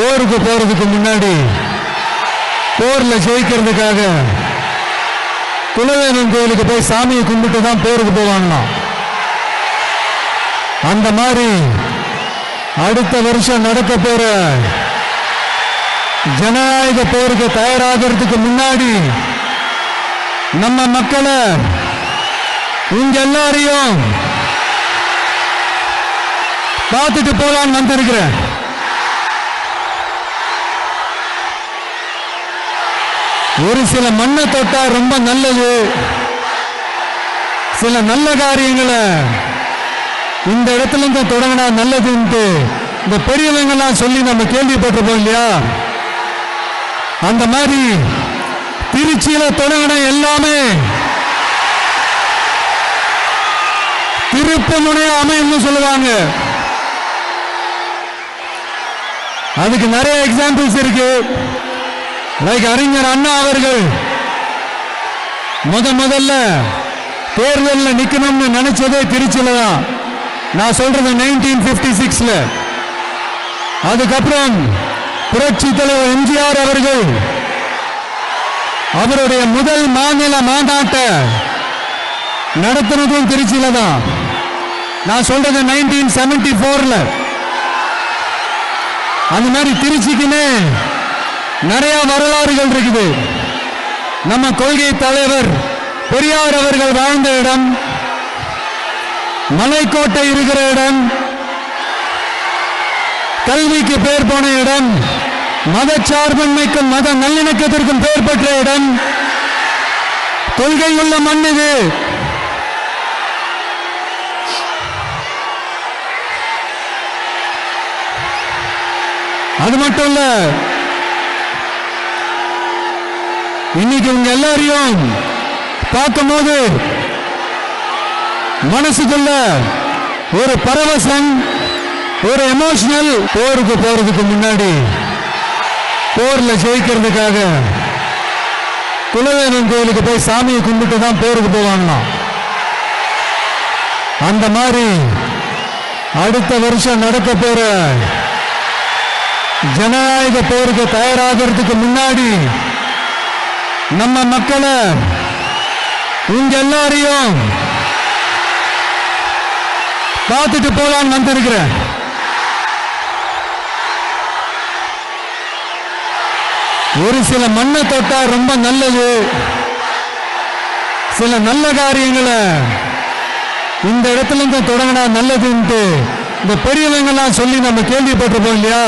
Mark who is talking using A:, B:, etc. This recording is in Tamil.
A: போருக்கு போறதுக்கு முன்னாடி போர்ல ஜெயிக்கிறதுக்காக குலதெய்வம் கோயிலுக்கு போய் சாமியை கும்பிட்டு தான் போருக்கு போவாங்களாம். அந்த மாதிரி அடுத்த வருஷம் நடக்க போற ஜனநாயக போருக்கு தயாராகிறதுக்கு முன்னாடி நம்ம மக்களை உங்க எல்லாரையும் பார்த்துட்டு போலான்னு வந்திருக்கிறேன். ஒரு சில மண்ணை தொட்டா ரொம்ப நல்லது, சில நல்ல காரியங்களை இந்த இடத்துல இருந்து தொடங்கினா நல்லதுன்ட்டு இந்த பெரியவங்கெல்லாம் சொல்லி நம்ம கேள்விப்பட்டிருப்போம் இல்லையா? அந்த மாதிரி திருச்சியில தொடங்கின எல்லாமே திருப்பு முனையா அமையும்னு சொல்லுவாங்க. அதுக்கு நிறைய எக்ஸாம்பிள்ஸ் இருக்கு. லைக் அறிஞர் அண்ணா அவர்கள் முதல்ல தேர்தலில் நிக்கணும்னு நினைச்சதே திருச்சியில தான். நான் சொல்றது 1956. அதுக்கப்புறம் புரட்சி தலைவர் எம்ஜிஆர் அவர்கள் அவருடைய முதல் மாநில மாநாட்டை நடத்தினதும் திருச்சியில தான். நான் சொல்றது 1974. அந்த மாதிரி திருச்சிக்குன்னு நிறைய வரலாறுகள் இருக்குது. நம்ம கொள்கை தலைவர் பெரியார் அவர்கள் வாழ்ந்த இடம், மலைக்கோட்டை இருக்கிற இடம், கல்விக்கு பேர் போன இடம், மதச்சார்பின்மைக்கும் மத நல்லிணக்கத்திற்கும் பெயர் பெற்ற இடம், கொள்கை உள்ள மண் இது. அது மட்டும் இல்ல, இன்னைக்கு உங்க எல்லாரையும் பார்க்கும்போது மனசுக்குள்ள ஒரு பரவசம், ஒரு எமோஷனல். போருக்கு போறதுக்கு முன்னாடி போர்ல ஜெயிக்கிறதுக்காக குலதெய்வம் கோயிலுக்கு போய் சாமியை கும்பிட்டு தான் போருக்கு போவாங்களாம். அந்த மாதிரி அடுத்த வருஷம் நடக்க போற ஜனநாயக போருக்கு தயாராகிறதுக்கு முன்னாடி நம்ம மக்களை உங்க எல்லாரையும் பார்த்துட்டு போலான்னு வந்திருக்கிறேன். ஒரு சில மண்ணை தொட்டா ரொம்ப நல்லது, சில நல்ல காரியங்களை இந்த இடத்துல இருந்து தொடங்கினா நல்லதுன்ட்டு இந்த பெரியவங்கெல்லாம் சொல்லி நம்ம கேள்விப்பட்டிருப்போம் இல்லையா?